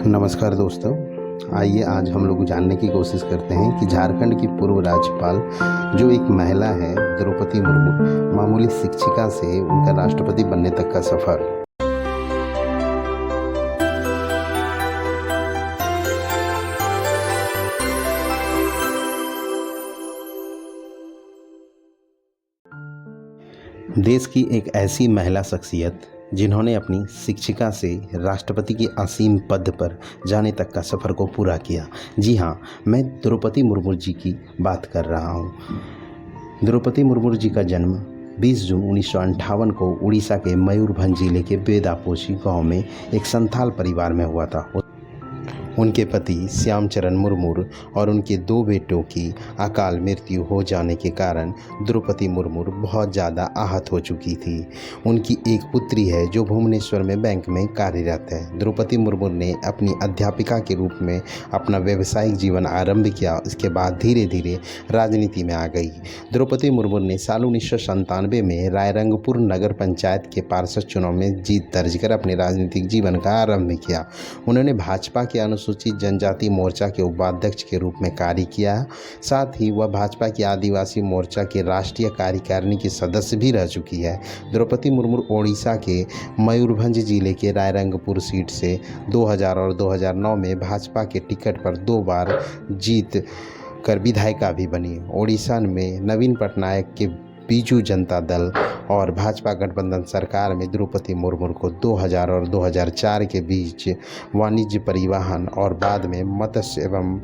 नमस्कार दोस्तों, आइए आज हम लोग जानने की कोशिश करते हैं कि झारखंड की पूर्व राज्यपाल जो एक महिला है द्रौपदी मुर्मू, मामूली शिक्षिका से उनका राष्ट्रपति बनने तक का सफ़र। देश की एक ऐसी महिला शख्सियत जिन्होंने अपनी शिक्षिका से राष्ट्रपति के असीम पद पर जाने तक का सफ़र को पूरा किया। जी हाँ, मैं द्रौपदी मुर्मू जी की बात कर रहा हूँ। द्रौपदी मुर्मू जी का जन्म 20 जून 1958 को उड़ीसा के मयूरभंज जिले के बेदापोशी गांव में एक संथाल परिवार में हुआ था। उनके पति श्यामचरण मुर्मू और उनके 2 बेटों की अकाल मृत्यु हो जाने के कारण द्रौपदी मुर्मू बहुत ज़्यादा आहत हो चुकी थी। उनकी एक पुत्री है जो भुवनेश्वर में बैंक में कार्यरत है। द्रौपदी मुर्मू ने अपनी अध्यापिका के रूप में अपना व्यावसायिक जीवन आरंभ किया। इसके बाद धीरे धीरे राजनीति में आ गई। द्रौपदी मुर्मू ने साल 1997 में रायरंगपुर नगर पंचायत के पार्षद चुनाव में जीत दर्ज कर अपने राजनीतिक जीवन का आरंभ किया। उन्होंने भाजपा के अनुसूचित जनजाति मोर्चा के उपाध्यक्ष के रूप में कार्य किया। साथ ही वह भाजपा की आदिवासी मोर्चा के राष्ट्रीय कार्यकारिणी की सदस्य भी रह चुकी है। द्रौपदी मुर्मू ओडिशा के मयूरभंज जिले के रायरंगपुर सीट से 2000 और 2009 में भाजपा के टिकट पर 2 बार जीत कर विधायिका भी बनी। ओडिशा में नवीन पटनायक के बीजू जनता दल और भाजपा गठबंधन सरकार में द्रौपदी मुर्मू को 2000 और 2004 के बीच वाणिज्य, परिवहन और बाद में मत्स्य एवं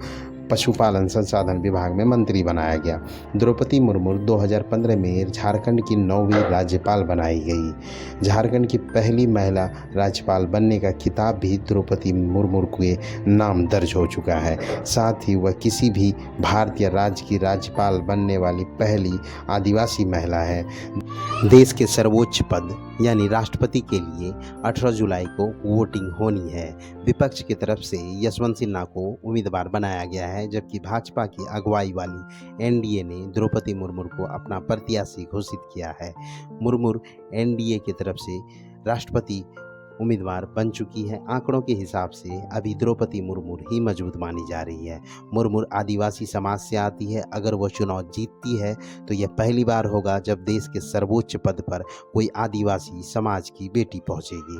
पशुपालन संसाधन विभाग में मंत्री बनाया गया। द्रौपदी मुर्मू 2015 में झारखंड की 9वीं राज्यपाल बनाई गई। झारखंड की पहली महिला राज्यपाल बनने का खिताब भी द्रौपदी मुर्मू के नाम दर्ज हो चुका है। साथ ही वह किसी भी भारतीय राज्य की राज्यपाल बनने वाली पहली आदिवासी महिला है। देश के सर्वोच्च पद यानी राष्ट्रपति के लिए 18 जुलाई को वोटिंग होनी है। विपक्ष की तरफ से यशवंत सिन्हा को उम्मीदवार बनाया गया है, जबकि भाजपा की अगुवाई वाली एनडीए ने द्रौपदी मुर्मू को अपना प्रत्याशी घोषित किया है। मुर्मू एनडीए की तरफ से राष्ट्रपति उम्मीदवार बन चुकी है। आंकड़ों के हिसाब से अभी द्रौपदी मुर्मू ही मजबूत मानी जा रही है। मुर्मू आदिवासी समाज से आती है। अगर वह चुनाव जीतती है तो यह पहली बार होगा जब देश के सर्वोच्च पद पर कोई आदिवासी समाज की बेटी पहुंचेगी।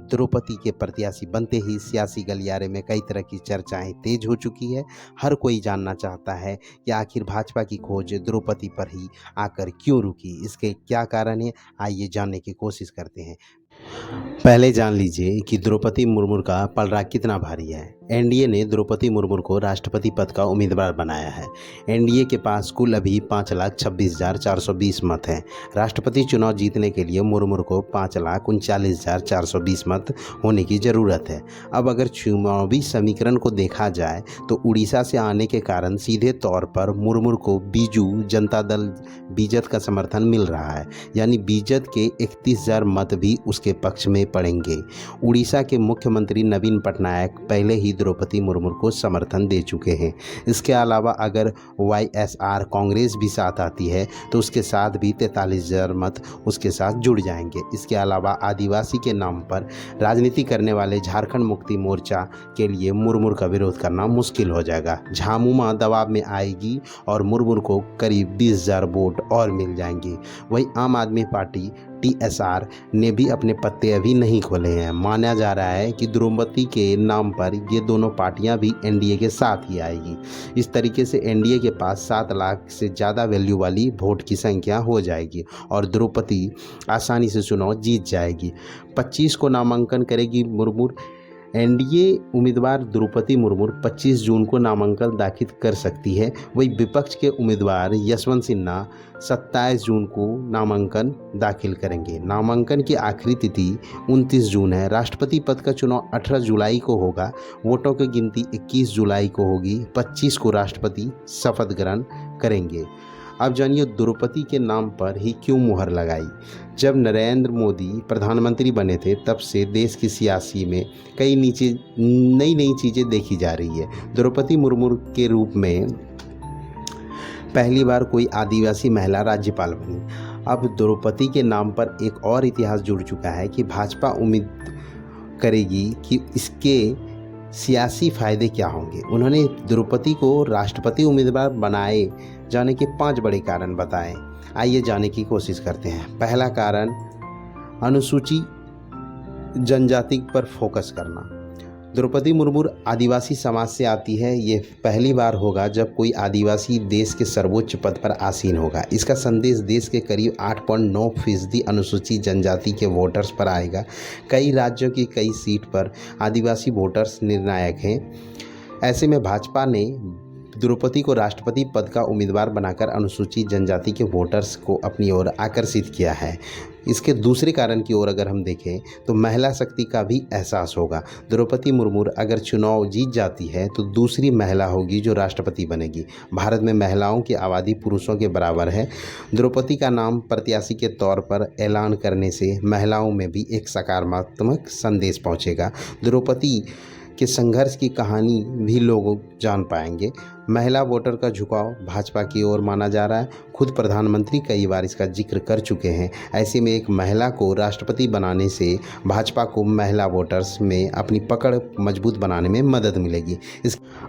द्रौपदी के प्रत्याशी बनते ही सियासी गलियारे में कई तरह की चर्चाएं तेज हो चुकी है। हर कोई जानना चाहता है कि आखिर भाजपा की खोज द्रौपदी पर ही आकर क्यों रुकी, इसके क्या कारण है। आइए जानने की कोशिश करते हैं। पहले जान लीजिए कि द्रौपदी मुर्मू का पलड़ा कितना भारी है। एनडीए ने द्रौपदी मुर्मू को राष्ट्रपति पद का उम्मीदवार बनाया है। एनडीए के पास कुल अभी 5,26,420 मत हैं। राष्ट्रपति चुनाव जीतने के लिए मुर्मू को 5,39,420 मत होने की ज़रूरत है। अब अगर चुनावी समीकरण को देखा जाए तो उड़ीसा से आने के कारण सीधे तौर पर मुर्मू को बीजू जनता दल बीजद का समर्थन मिल रहा है, यानी बीजद के 31,000 मत भी उसके पक्ष में पड़ेंगे। उड़ीसा के मुख्यमंत्री नवीन पटनायक पहले ही द्रौपदी मुर्मू को समर्थन दे चुके हैं। इसके अलावा अगर वाईएसआर कांग्रेस भी साथ आती है तो उसके साथ भी 43,000 मत उसके साथ जुड़ जाएंगे। इसके अलावा आदिवासी के नाम पर राजनीति करने वाले झारखंड मुक्ति मोर्चा के लिए मुर्मू का विरोध करना मुश्किल हो जाएगा। झामुमो दबाव में आएगी और मुर्मू को करीब 20,000 वोट और मिल जाएंगे। वहीं आम आदमी पार्टी टीएसआर ने भी अपने पत्ते अभी नहीं खोले हैं। माना जा रहा है कि द्रौपदी के नाम पर ये दोनों पार्टियां भी एनडीए के साथ ही आएगी। इस तरीके से एनडीए के पास 7 लाख से ज़्यादा वैल्यू वाली वोट की संख्या हो जाएगी और द्रौपदी आसानी से चुनाव जीत जाएगी। 25 को नामांकन करेगी मुर्मू। एनडीए उम्मीदवार द्रौपदी मुर्मू 25 जून को नामांकन दाखिल कर सकती है। वही विपक्ष के उम्मीदवार यशवंत सिन्हा 27 जून को नामांकन दाखिल करेंगे। नामांकन की आखिरी तिथि 29 जून है। राष्ट्रपति पद का चुनाव 18 जुलाई को होगा। वोटों की गिनती 21 जुलाई को होगी। 25 को राष्ट्रपति शपथ ग्रहण करेंगे। अब जानिए द्रौपदी के नाम पर ही क्यों मुहर लगाई। जब नरेंद्र मोदी प्रधानमंत्री बने थे तब से देश की सियासी में कई नई चीज़ें देखी जा रही है। द्रौपदी मुर्मू के रूप में पहली बार कोई आदिवासी महिला राज्यपाल बनी। अब द्रौपदी के नाम पर एक और इतिहास जुड़ चुका है कि भाजपा उम्मीद करेगी कि इसके सियासी फ़ायदे क्या होंगे। उन्होंने द्रौपदी को राष्ट्रपति उम्मीदवार बनाए जाने के 5 बड़े कारण बताए। आइए जानने की कोशिश करते हैं। पहला कारण, अनुसूची जनजाति पर फोकस करना। द्रौपदी मुर्मू आदिवासी समाज से आती है। ये पहली बार होगा जब कोई आदिवासी देश के सर्वोच्च पद पर आसीन होगा। इसका संदेश देश के करीब 8.9% अनुसूचित जनजाति के वोटर्स पर आएगा। कई राज्यों की कई सीट पर आदिवासी वोटर्स निर्णायक हैं। ऐसे में भाजपा ने द्रौपदी को राष्ट्रपति पद का उम्मीदवार बनाकर अनुसूचित जनजाति के वोटर्स को अपनी ओर आकर्षित किया है। इसके दूसरे कारण की ओर अगर हम देखें तो महिला शक्ति का भी एहसास होगा। द्रौपदी मुर्मू अगर चुनाव जीत जाती है तो दूसरी महिला होगी जो राष्ट्रपति बनेगी। भारत में महिलाओं की आबादी पुरुषों के बराबर है। द्रौपदी का नाम प्रत्याशी के तौर पर ऐलान करने से महिलाओं में भी एक सकारात्मक संदेश पहुंचेगा। द्रौपदी के संघर्ष की कहानी भी लोग जान पाएंगे। महिला वोटर का झुकाव भाजपा की ओर माना जा रहा है। खुद प्रधानमंत्री कई बार इसका जिक्र कर चुके हैं। ऐसे में एक महिला को राष्ट्रपति बनाने से भाजपा को महिला वोटर्स में अपनी पकड़ मजबूत बनाने में मदद मिलेगी।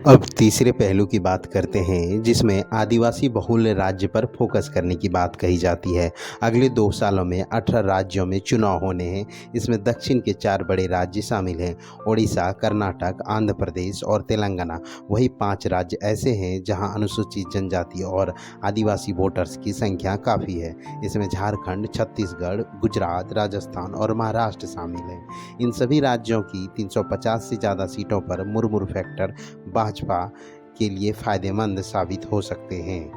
अब तीसरे पहलू की बात करते हैं, जिसमें आदिवासी बहुल राज्य पर फोकस करने की बात कही जाती है। अगले 2 सालों में 18 राज्यों में चुनाव होने हैं। इसमें दक्षिण के 4 बड़े राज्य शामिल हैं, ओडिशा, कर्नाटक, आंध्र प्रदेश और तेलंगाना। वही 5 राज्य ऐसे हैं जहां अनुसूचित जनजाति और आदिवासी वोटर्स की संख्या काफ़ी है। इसमें झारखंड, छत्तीसगढ़, गुजरात, राजस्थान और महाराष्ट्र शामिल हैं। इन सभी राज्यों की 350 से ज़्यादा सीटों पर मुर्मू फैक्टर भाजपा के लिए फ़ायदेमंद साबित हो सकते हैं।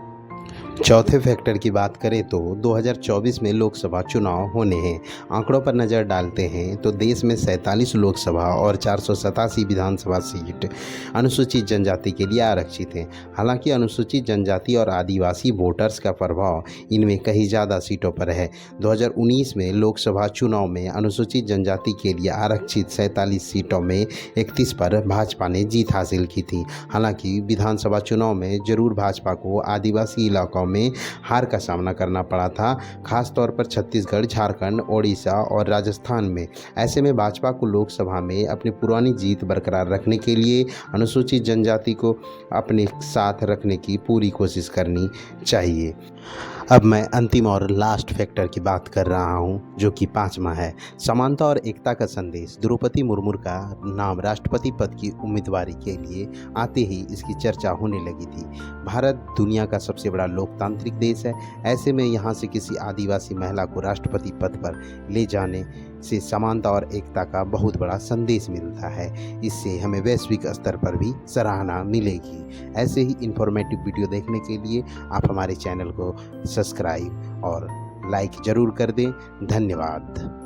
चौथे फैक्टर की बात करें तो 2024 में लोकसभा चुनाव होने हैं। आंकड़ों पर नज़र डालते हैं तो देश में 47 लोकसभा और 487 विधानसभा सीट अनुसूचित जनजाति के लिए आरक्षित हैं। हालांकि अनुसूचित जनजाति और आदिवासी वोटर्स का प्रभाव इनमें कहीं ज़्यादा सीटों पर है। 2019 में लोकसभा चुनाव में अनुसूचित जनजाति के लिए आरक्षित 47 सीटों में 31 पर भाजपा ने जीत हासिल की थी। हालांकि विधानसभा चुनाव में जरूर भाजपा को आदिवासी इलाकों में हार का सामना करना पड़ा था, खास तौर पर छत्तीसगढ़, झारखंड, ओडिशा और राजस्थान में। ऐसे में भाजपा को लोकसभा में अपनी पुरानी जीत बरकरार रखने के लिए अनुसूचित जनजाति को अपने साथ रखने की पूरी कोशिश करनी चाहिए। अब मैं अंतिम और लास्ट फैक्टर की बात कर रहा हूं, जो कि 5वां है, समानता और एकता का संदेश। द्रौपदी मुर्मू का नाम राष्ट्रपति पद की उम्मीदवारी के लिए आते ही इसकी चर्चा होने लगी थी। भारत दुनिया का सबसे बड़ा लोकतांत्रिक देश है। ऐसे में यहाँ से किसी आदिवासी महिला को राष्ट्रपति पद पर ले जाने से समानता और एकता का बहुत बड़ा संदेश मिलता है। इससे हमें वैश्विक स्तर पर भी सराहना मिलेगी। ऐसे ही इन्फॉर्मेटिव वीडियो देखने के लिए आप हमारे चैनल को सब्सक्राइब और लाइक ज़रूर कर दें। धन्यवाद।